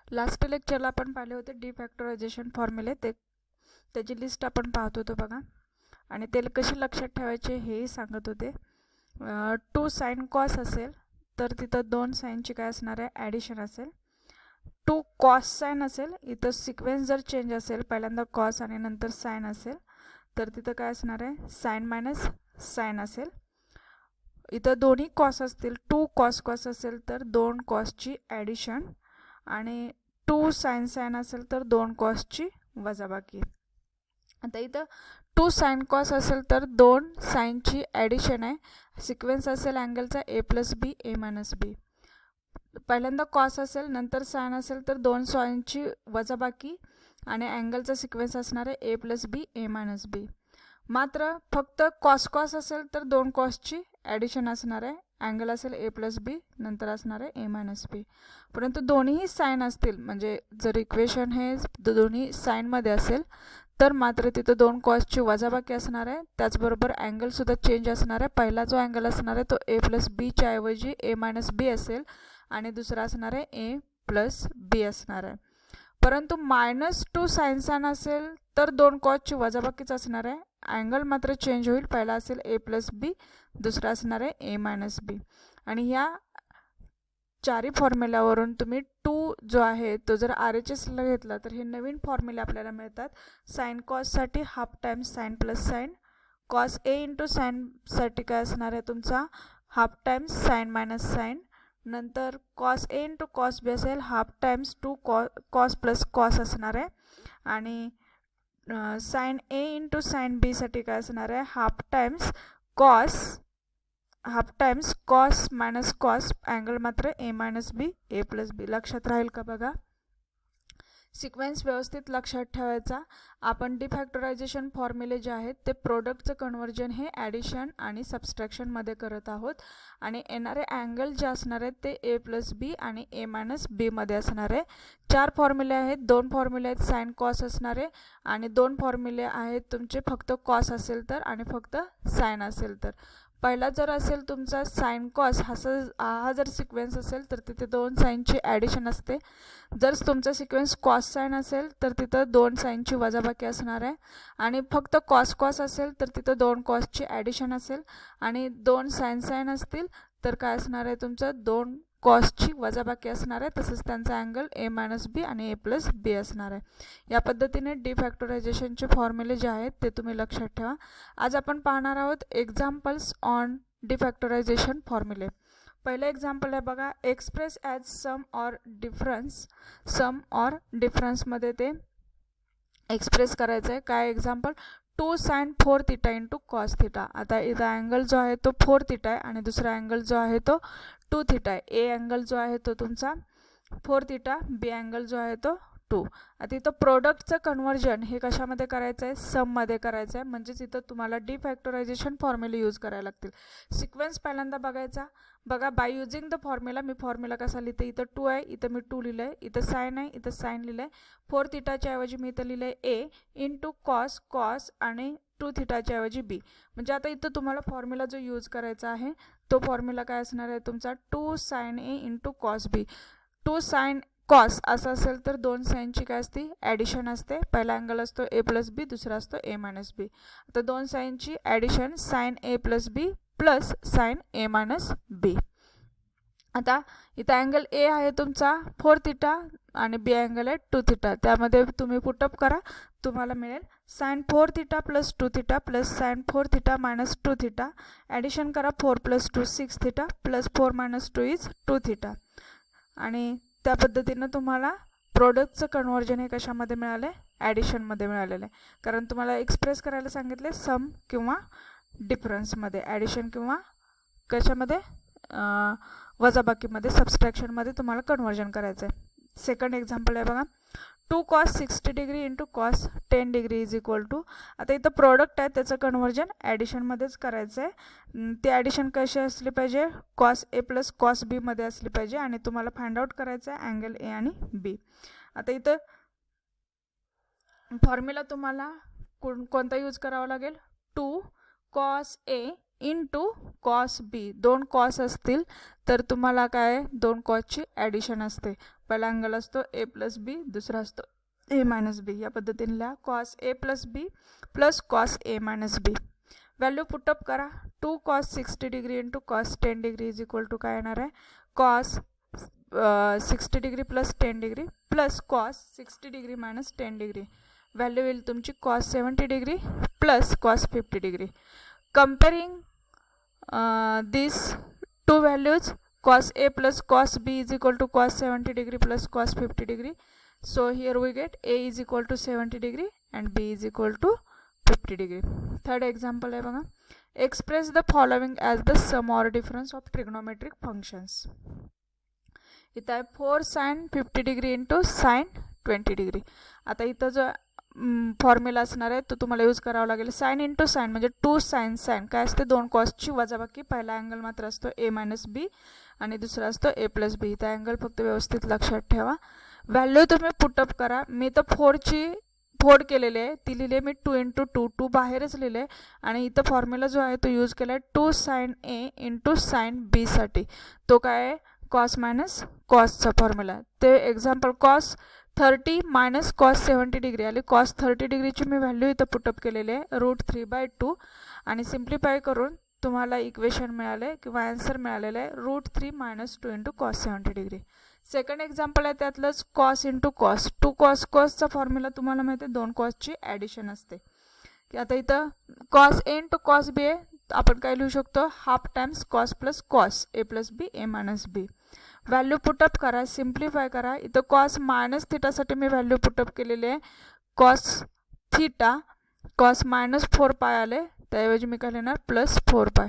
Last लेक्चरला आपण पाहिले होते डिफॅक्टरायझेशन फॉर्म्युले, त्याची लिस्ट आपण पाहत होतो बघा, आणि ते कशी लक्षात ठेवायचे हेही सांगत होते. 2 साइन कॉस असेल तर तिथं 2 साइनची काय असणार आहे, ॲडिशन असेल. 2 कॉस साइन असेल, इथं सिक्वेन्स जर चेंज असेल, पहिल्यांदा कॉस आणि नंतर साइन असेल, तर तिथं काय असणार आहे, साइन मायनस साइन असेल. इथं दोन्ही कॉस असतील, 2 कॉस कॉस असेल तर 2 कॉसची ॲडिशन, आणि 2 साइन साइन असेल तर 2 कॉसची वजाबाकी. आता इथं 2 साइन कॉस असेल तर 2 साइनची ॲडिशन आहे. सिक्वेन्स असेल अँगलचा ए प्लस बी, ए मायनस बी. पहिल्यांदा कॉस असेल, नंतर साइन असेल तर 2 साइनची वजाबाकी, आणि अँगलचा सिक्वेन्स असणार आहे ए प्लस बी, ए मायनस बी. मात्र फक्त कॉस कॉस असेल तर 2 कॉसची ॲडिशन असणार आहे. अँगल असेल ए प्लस बी, नंतर असणार आहे ए मायनस बी. परंतु दोन्हीही साइन असतील, म्हणजे जर इक्वेशन हे दोन्ही साइनमध्ये असेल तर मात्र तिथं 2 कॉसची वजाबाकी असणार आहे. त्याचबरोबर अँगलसुद्धा चेंज असणार आहे. पहिला जो अँगल असणार आहे तो ए प्लस बीच्या ऐवजी ए मायनस बी असेल, आणि दुसरा असणार आहे ए प्लस बी असणार आहे. परंतु -2 साइन साइन असेल तर 2 कॉसची वजाबाकीच असणार आहे. अँगल मात्र चेंज होईल. पहिला असेल ए प्लस बी, दुसरा असणार आहे ए मायनस बी. आणि ह्या चारही फॉर्म्युल्यावरून तुम्ही 2 जो आहे तो जर RHSला घेतला तर हे नवीन फॉर्म्युले आपल्याला मिळतात. साइन कॉससाठी half times sine plus sine, cos a into साइनसाठी काय असणार आहे तुमचा half times sine minus sine, नंतर cos a into cos b असेल half times 2 cos plus cos असणार आहे, आणि साइन ए इंटू साइन बीसाठी काय असणार आहे half times cos minus cos, angle मात्र a minus B, A plus बी. लक्षात राहील का बघा. सिक्वेन्स व्यवस्थित लक्षात ठेवायचा. आपण डिफॅक्टरायझेशन फॉर्म्युले जे आहेत ते प्रोडक्टचं कन्वर्जन हे ॲडिशन आणि सबस्ट्रॅक्शनमध्ये करत आहोत, आणि येणारे अँगल जे असणार आहेत ते ए प्लस बी आणि ए मायनस बीमध्ये असणार आहे. 4 फॉर्म्युले आहेत. 2 फॉर्म्युले आहेत साइन कॉस असणारे, आणि 2 फॉर्म्युले आहेत तुमचे फक्त कॉस असेल तर आणि फक्त साइन असेल तर. पहिला जर असेल तुमचा साइन कॉस हा जर सिक्वेन्स असेल तर तिथे 2 साइनची ॲडिशन असते. जर तुमचा सिक्वेन्स कॉस साइन असेल तर तिथं 2 साइनची वजाबाकी असणार आहे, आणि फक्त कॉस कॉस असेल तर तिथं 2 कॉसची ॲडिशन असेल, आणि 2 साइन साइन असतील तर काय असणार आहे तुमचं 2 कॉसची वजाबाकी असणार आहे. तसंच त्यांचा अँगल ए मायनस बी आणि ए प्लस बी असणार आहे. या पद्धतीने डिफॅक्टरायझेशनचे फॉर्म्युले जे आहेत ते तुम्ही लक्षात ठेवा. आज आपण पाहणार आहोत एक्झाम्पल्स ऑन डिफॅक्टरायझेशन फॉर्म्युले. पहिलं एक्झाम्पल आहे बघा, एक्सप्रेस ॲज सम ऑर डिफरन्समध्ये ते एक्सप्रेस करायचं आहे. काय example, 2 sin 4 theta into cos theta. आता इथं अँगल जो आहे तो 4 थीटा आहे, आणि दुसरा अँगल जो आहे तो 2 थीटा आहे. ए अँगल जो आहे तो तुमचा 4 थीटा, बी अँगल जो आहे तो 2. आता इथं प्रोडक्टचं कन्वर्जन हे कशामध्ये करायचं आहे, सममध्ये करायचं आहे. म्हणजेच इथं तुम्हाला डिफॅक्टरायझेशन फॉर्म्युले यूज करायला लागतील. सिक्वेन्स पहिल्यांदा बघायचा. बघा, by using the formula, me formula कसा लिहिते, इथं 2 आहे, इथं मी 2 लिहिलं आहे, इथं साइन आहे, इथं साइन लिहिलं आहे. 4 थीटाच्या ऐवजी मी इथं लिहिलं आहे ए इंटू कॉस कॉस, आणि 2 थीटाच्या ऐवजी बी. म्हणजे आता इथं तुम्हाला फॉर्म्युला जो यूज करायचा आहे तो फॉर्म्युला काय असणार आहे तुमचा 2 sin ए इंटू कॉस बी. 2 sin कॉस असं असेल तर 2 साइनची काय असते, ॲडिशन असते. पहिला अँगल असतो ए प्लस बी, दुसरा असतो ए मायनस बी. आता 2 साइनची ॲडिशन साइन ए प्लस बी प्लस साइन ए मायनस बी. आता इथं अँगल ए आहे तुमचा 4 थीटा, आणि बी अँगल आहे 2 थीटा. त्यामध्ये तुम्ही पुटअप करा, तुम्हाला मिळेल sine 4 theta plus 2 theta plus sine 4 theta minus 2 theta. Addition करा, 4 plus 2 6 theta plus 4 minus 2 is 2 theta. आणि त्या पद्धतीनं तुम्हाला प्रोडक्टचं कन्वर्जन हे कशामध्ये मिळालं आहे, ॲडिशनमध्ये मिळालेलं आहे. कारण तुम्हाला एक्सप्रेस करायला सांगितले सम किंवा डिफरन्समध्ये, ॲडिशन किंवा कशामध्ये वजाबाकीमध्ये, सबस्ट्रॅक्शनमध्ये तुम्हाला कन्वर्जन करायचं आहे. सेकंड एक्झाम्पल आहे बघा, 2 cos 60 degree into cos 10 degree is equal to. आता इथं प्रोडक्ट आहे त्याचं कन्वर्जन ॲडिशनमध्येच करायचं आहे. ते ॲडिशन कशी असली पाहिजे, कॉस ए प्लस कॉस बीमध्ये असली पाहिजे, आणि तुम्हाला फाइंड आउट करायचं आहे अँगल ए आणि बी. आता इथं फॉर्म्युला तुम्हाला कोणता यूज करावा लागेल, 2 cos ए इंटू कॉस बी. दोन कॉस असतील तर तुम्हाला काय दोन कॉसची ॲडिशन असते. पहिला अँगल असतो ए प्लस बी, दुसरा असतो ए मायनस बी. या पद्धतीने लिहा cos A plus B plus cos A minus B. Value put up करा. 2 cos 60 degree into cos 10 degree is equal to काय येणार आहे cos 60 degree plus 10 degree plus cos 60 degree minus 10 degree. Value येईल तुमची cos 70 degree plus cos 50 degree. Comparing this two values cos A plus cos B is equal to cos 70 degree plus cos 50 degree. So here we get A is equal to 70 degree and B is equal to 50 degree. Third example आहे बघा. Express the following as the sum or difference of trigonometric functions. इथं आहे 4 sin 50 degree into sin 20 degree. आता इथं जो formula असणार आहे तो तुम्हाला यूज करावा लागेल. साइन इंटू साइन म्हणजे 2 sin साइन काय असते दोन कॉसची वजाबाकी. पहिला अँगल मात्र असतो ए मायनस बी आणि दुसरा असतो ए प्लस बी. त्या अँगल फक्त व्यवस्थित लक्षात ठेवा. व्हॅल्यू तुम्ही पुटअप करा. मी तर 4ची फोड केलेली आहे ती लिहिले मी 2 इंटू 2 बाहेरच लिहिले आणि इथं फॉर्म्युला जो आहे तो यूज केला आहे 2 sin ए इंटू साइन बी साठी. तो काय आहे कॉस मायनस कॉसचा फॉर्म्युला. ते example cos 30 minus cos 70 degree आली. कॉस 30 डिग्रीची मी व्हॅल्यू इथं पुटअप केलेली आहे √3/2 आणि सिम्प्लिफाय करून तुम्हाला इक्वेशन मिळाले किंवा आन्सर मिळालेलं आहे √3 minus 2 into cos 70 degree. Second example आहे त्यातलंच कॉस इंटू कॉस. 2 cos कॉसचा फॉर्म्युला तुम्हाला माहिती आहे दोन कॉसची ॲडिशन असते. की आता इथं cos a into cos b आहे आपण काय लिहू शकतो half times cos plus cos A plus b a minus B. Value put up करा सिम्प्लिफाय करा. इथं कॉस मायनस थिटासाठी मी व्हॅल्यू पुटअप केलेली आहे कॉस थिटा कॉस मायनस 4 पाय आले त्याऐवजी मी काय लिहिणार प्लस 4 पाय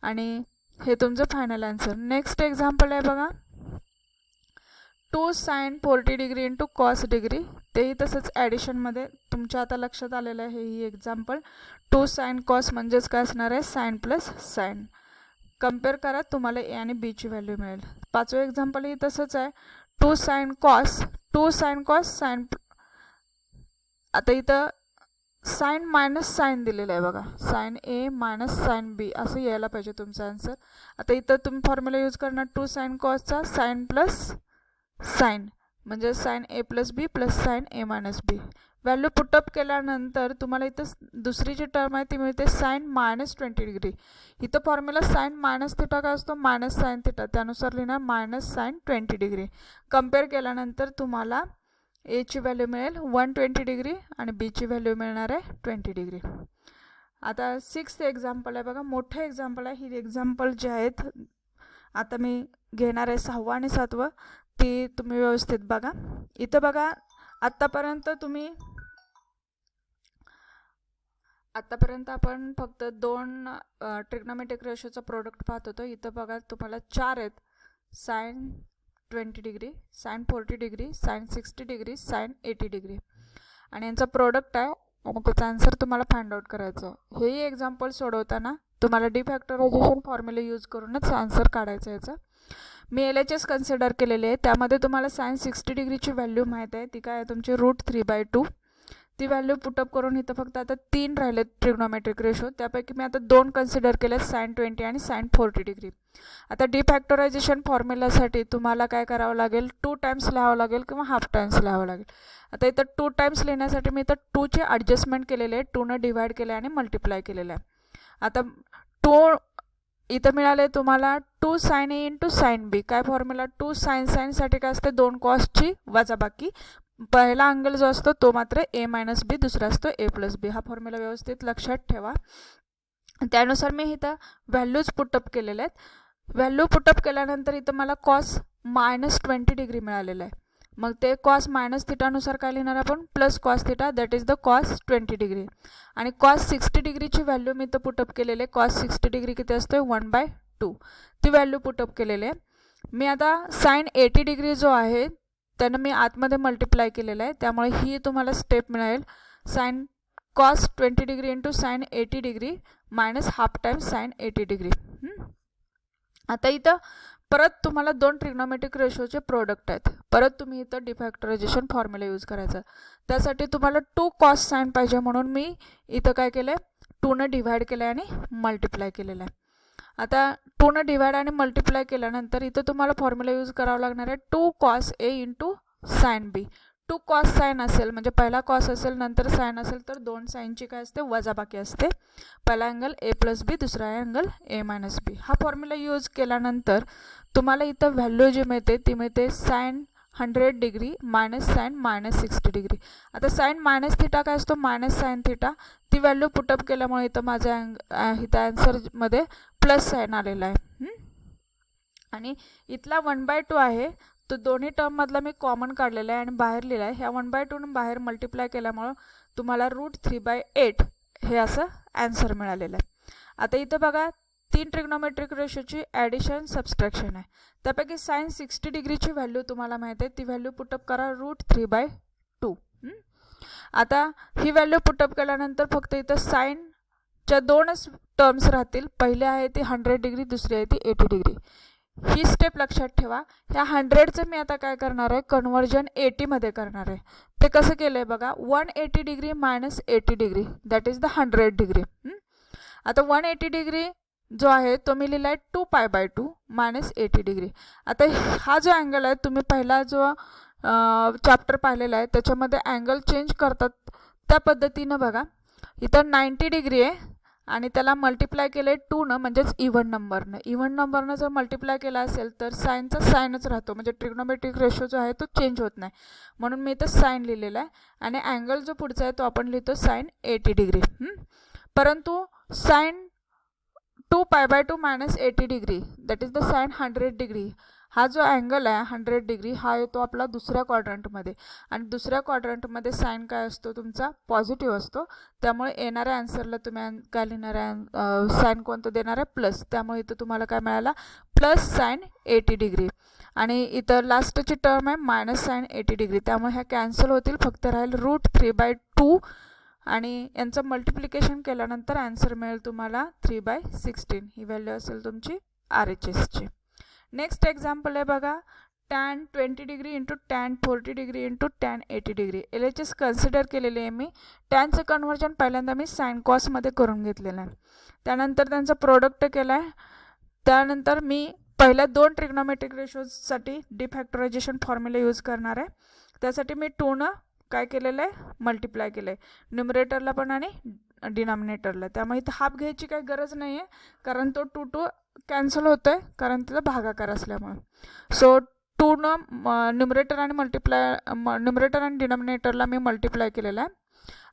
आणि हे तुमचं फायनल आन्सर. नेक्स्ट एक्झाम्पल आहे बघा 2 sin 40 degree into cos degree. तेही तसंच ॲडिशनमध्ये तुमच्या आता लक्षात आलेलं आहे ही एक्झाम्पल. 2 sin कॉस म्हणजेच काय असणार आहे साइन प्लस साइन. कम्पेअर करा तुम्हाला ए आणि बीची व्हॅल्यू मिळेल. पाचवं एक्झाम्पल ही तसंच आहे 2 sin कॉस साइन. आता इथं साइन मायनस साइन दिलेलं आहे बघा साइन ए मायनस साइन बी असं यायला पाहिजे तुमचा आन्सर. आता इथं तुम्ही फॉर्म्युला यूज करणार 2 sin कॉसचा साइन प्लस साइन म्हणजे साइन ए प्लस बी प्लस साइन ए मायनस बी. व्हॅल्यू पुटअप केल्यानंतर तुम्हाला इथं दुसरी जी टर्म आहे ती मिळते साइन मायनस 20 डिग्री. इथं फॉर्म्युला साइन मायनस थिटा काय असतो मायनस साइन थिटा त्यानुसार लिहिणार मायनस साइन 20 डिग्री. कम्पेअर केल्यानंतर तुम्हाला एची व्हॅल्यू मिळेल 120 डिग्री आणि बीची व्हॅल्यू मिळणार आहे 20 डिग्री. आता 6th एक्झाम्पल आहे बघा मोठं एक्झाम्पल आहे. ही एक्झाम्पल जे आहेत आता मी घेणार आहे 6वं आणि 7वं ती तुम्ही व्यवस्थित बघा. इथं बघा आत्तापर्यंत आपण फक्त 2 ट्रिग्नोमेट्रिक रेशोचा प्रोडक्ट पाहत होतो. इथं बघा तुम्हाला 4 आहेत sine 20 degree sine 40 degree sine 60 degree sine 80 degree आणि यांचा प्रोडक्ट आहे आणि त्याचा आन्सर तुम्हाला फाइंड आउट करायचं आहे. हेही एक्झाम्पल सोडवताना तुम्हाला डिफॅक्टरायझेशन फॉर्म्युला यूज करूनच आन्सर काढायचं याचं. मी LHS कन्सिडर केलेले आहे त्यामध्ये तुम्हाला साइन 60 डिग्रीची व्हॅल्यू माहीत आहे ती काय आहे तुमची √3/2. ती व्हॅल्यू पुटअप करून इथं फक्त आता 3 राहिलेत ट्रिग्नोमेट्रिक रेशो त्यापैकी मी आता 2 कन्सिडर केले साइन 20 आणि साइन 40 डिग्री. आता डिफॅक्टरायझेशन फॉर्म्युलासाठी तुम्हाला काय करावं लागेल 2 टाइम्स लिहावं लागेल किंवा हाफ टाइम्स लिहावं लागेल. आता इथं 2 टाइम्स लिहिण्यासाठी मी इथं 2चे ॲडजस्टमेंट केलेले आहे 2नं डिवाइड केलं आहे आणि मल्टिप्लाय केलेलं आहे. आता 2 इथं मिळाले तुम्हाला 2 sin ए इंटू साइन बी. काय फॉर्म्युला 2 sin साइनसाठी काय असते दोन कॉसची वजाबाकी. पहिला अँगल जो असतो तो मात्र ए मायनस बी दुसरा असतो ए प्लस बी. हा फॉर्म्युला व्यवस्थित लक्षात ठेवा. त्यानुसार मी इथं व्हॅल्यूज पुटअप केलेल्या आहेत. व्हॅल्यू पुटअप केल्यानंतर इथं मला कॉस मायनस 20 डिग्री मिळालेलं आहे. मग ते कॉस मायनस थिटानुसार काय लिहिणार आपण plus cos theta that is the cos 20 degree आणि कॉस 60 डिग्रीची व्हॅल्यू मी इथं पुटअप केलेली आहे. कॉस 60 डिग्री किती असते 1/2 ती व्हॅल्यू पुटअप केलेली आहे. मी आता साइन 80 डिग्री जो आहे त्यानं मी आतमध्ये मल्टिप्लाय केलेलं आहे त्यामुळे ही तुम्हाला स्टेप मिळेल sine cos 20 degree into sine 80 degree minus half times sign 80 degree. आता इथं परत तुम्हाला 2 ट्रिग्नोमेट्रिक रेशोचे प्रोडक्ट आहेत. परत तुम्ही इथं डिफॅक्टरायझेशन फॉर्म्युला यूज करायचा. त्यासाठी तुम्हाला 2 cos साइन पाहिजे म्हणून मी इथं काय केलं 2ने डिवाइड केलं आहे आणि मल्टिप्लाय केलेलं आहे. आता 2ने डिवाइड आणि मल्टिप्लाय केल्यानंतर इथं तुम्हाला फॉर्म्युला यूज करावा लागणार आहे 2 cos A into sine B. 2 cos sine असेल म्हणजे पहिला कॉस असेल नंतर साइन असेल तर 2 साइनची काय असते वजाबाकी असते. पहिला अँगल A प्लस बी, दुसरा अँगल A मायनस बी. हा फॉर्म्युला यूज केल्यानंतर तुम्हाला इथं व्हॅल्यू जी मिळते ती मिळते sine 100 degree minus sine minus 60 degree. आता साइन मायनस थिटा काय असतो मायनस साइन थिटा, ती व्हॅल्यू पुटअप केल्यामुळे इथं माझ्या इथं आन्सरमध्ये प्लस साइन आलेला आहे. आणि इथला 1/2 आहे तो दोन्ही टर्ममधला मी कॉमन काढलेला आहे आणि बाहेर लिहिला आहे. ह्या 1/2 बाहेर मल्टिप्लाय केल्यामुळं तुम्हाला √3/8 हे असं आन्सर मिळालेलं आहे. आता इथं बघा 3 ट्रिग्नोमेट्रिक रेशोची ॲडिशन सबस्ट्रॅक्शन आहे. त्यापैकी साइन 60 डिग्रीची व्हॅल्यू तुम्हाला माहीत आहे, ती व्हॅल्यू पुटअप करा √3/2. आता ही व्हॅल्यू पुटअप केल्यानंतर फक्त इथं साइनच्या 2च टर्म्स राहतील. पहिले आहे ती 100 डिग्री, दुसरी आहे ती 80 डिग्री. ही स्टेप लक्षात ठेवा. ह्या 100चं मी आता काय करणार आहे कन्वर्जन 80मध्ये करणार आहे. ते कसं केलं आहे बघा 180 degree minus 80 degree that is the 100 degree. आता 180 डिग्री जो आहे तो मी लिहिला आहे 2π/2 मायनस 80 डिग्री. आता हा जो अँगल आहे तुम्ही पहिला जो चॅप्टर पाहिलेला आहे त्याच्यामध्ये अँगल चेंज करतात त्या पद्धतीनं बघा. इथं 90 डिग्री आहे आणि त्याला मल्टिप्लाय केलं आहे 2नं म्हणजेच इव्हन नंबरनं. इव्हन नंबरनं जर मल्टिप्लाय केला असेल तर साईनचा साईनच राहतो म्हणजे ट्रिग्नोमेट्रिक रेशो जो आहे तो चेंज होत नाही. म्हणून मी इथं साईन लिहिलेला आहे आणि अँगल जो पुढचा आहे तो आपण लिहितो साईन 80 डिग्री. परंतु sine 2π/2 minus 80 degree that is the sine 100 degree. हा जो अँगल आहे 100 डिग्री हा येतो आपला दुसऱ्या क्वाड्रंटमध्ये आणि दुसऱ्या क्वाड्रंटमध्ये साईन काय असतो तुमचा पॉझिटिव्ह असतो. त्यामुळे येणाऱ्या आन्सरला तुम्ही काय लिहिणार आहे साईन कोणतं देणार आहे प्लस. त्यामुळे इथं तुम्हाला काय मिळाला प्लस साईन 80 डिग्री. आणि इथं लास्टची टर्म आहे मायनस साईन 80 डिग्री. त्यामुळे ह्या कॅन्सल होतील, फक्त राहील √3/2 आणि यांचं मल्टिप्लिकेशन केल्यानंतर आन्सर मिळेल तुम्हाला 3/16. ही व्हॅल्यू असेल तुमची RHSची. नेक्स्ट एक्झाम्पल आहे बघा tan 20 degree into tan 40 degree into tan 80 degree. LHS consider केलेले आहे मी. टॅनचं कन्वर्जन पहिल्यांदा मी साइन कॉसमध्ये करून घेतलेलं आहे. त्यानंतर त्यांचं प्रोडक्ट केलं आहे. त्यानंतर मी पहिल्या 2 ट्रिग्नोमेट्रिक रेशोजसाठी डिफॅक्टरायझेशन फॉर्म्युला यूज करणार आहे. त्यासाठी मी 2नं काय केलेलं आहे मल्टिप्लाय केलं आहे न्युमरेटरला पण आणि डिनॉमिनेटरला. त्यामुळे इथं हाफ घ्यायची काही गरज नाही आहे कारण तो 2 कॅन्सल होतो आहे कारण तिथं भागाकार असल्यामुळे. सो 2नं न्युमरेटर आणि डिनॉमिनेटरला मी मल्टिप्लाय केलेलं आहे.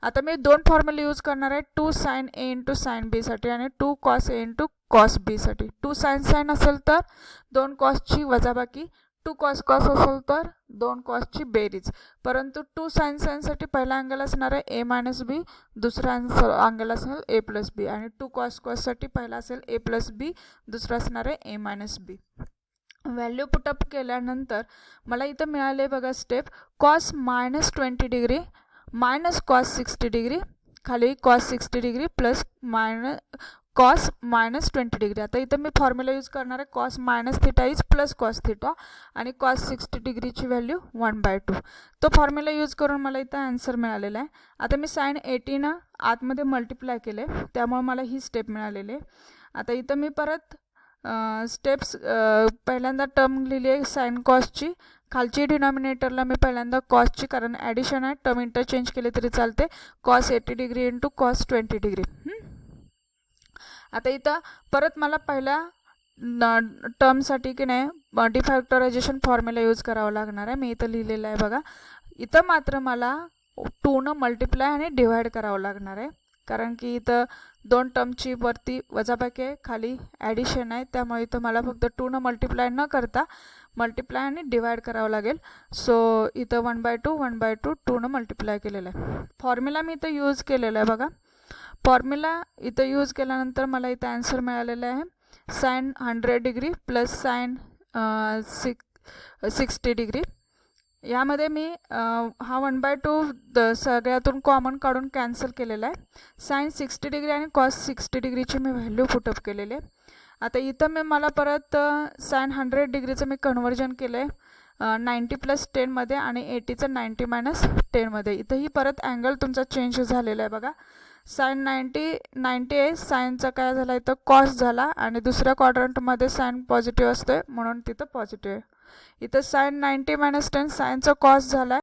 आता मी 2 फॉर्म्युला यूज करणार आहे 2 sin A into sine B साठी आणि 2 cos A into cos B साठी. 2 sin असेल तर 2 cosची वजाबाकी, 2 cos असेल तर 2 cosची बेरीज. परंतु 2 sin साठी पहिला अँगल असणार आहे A मायनस बी, दुसरा अँगल असेल A प्लस बी आणि 2 cos साठी पहिला असेल A प्लस बी, दुसरा असणार आहे A minus B. Value put up केल्यानंतर मला इथं मिळाले बघा step cos minus 20 degree minus cos 60 degree, खाली cos 60 degree plus cos minus 20 degree. आता इथं मी फॉर्म्युला यूज करणार आहे cos minus theta is plus cos theta आणि cos 60 डिग्रीची व्हॅल्यू 1/2. तो फॉर्म्युला यूज करून मला इथं आन्सर मिळालेला आहे. आता मी साइन 80नं आतमध्ये मल्टिप्लाय केले त्यामुळे मला ही स्टेप मिळालेली आहे. आता इथं मी परत स्टेप्स पहिल्यांदा टर्म लिहिली आहे साइन कॉसची, खालची डिनॉमिनेटरला मी पहिल्यांदा कॉसची कारण ॲडिशन आहे टर्म इंटरचेंज केले तरी चालते cos 80 degree into cos 20 degree. आता इथं परत मला पहिल्या टर्मसाठी की नाही डिफॅक्टरायझेशन फॉर्म्युला यूज करावा लागणार आहे. मी इथं लिहिलेलं आहे बघा. इथं मात्र मला 2नं मल्टिप्लाय आणि डिवाइड करावं लागणार आहे कारण की इथं 2 टर्मची वरती वजाबाकी आहे, खाली ॲडिशन आहे. त्यामुळे इथं मला फक्त 2नं मल्टिप्लाय न करता मल्टिप्लाय आणि डिवाइड करावं लागेल. सो इथं 1/2 2नं मल्टिप्लाय केलेलं आहे. फॉर्म्युला मी इथं यूज केलेला आहे बघा. फॉर्म्युला इथं यूज केल्यानंतर मला इथं आन्सर मिळालेलं आहे sine 100 degree plus sine 60 degree. यामध्ये मी हा 1/2 सगळ्यातून कॉमन काढून कॅन्सल केलेला आहे. साइन 60 डिग्री आणि cos 60 डिग्रीची मी व्हॅल्यू पुटअप केलेली आहे. आता इथं मला परत साइन 100 डिग्रीचं मी कन्वर्जन केलं आहे 90 + 10मध्ये आणि 80चं 90 - 10मध्ये. इथंही परत अँगल तुमचा चेंज झालेला आहे बघा. साईन 90 आहे, साईनचा काय झाला इथं कॉस झाला आणि दुसऱ्या क्वाड्रंटमध्ये साईन पॉझिटिव्ह असतोय म्हणून तिथं पॉझिटिव्ह आहे. इथं साईन 90 - 10 साईनचा कॉस झाला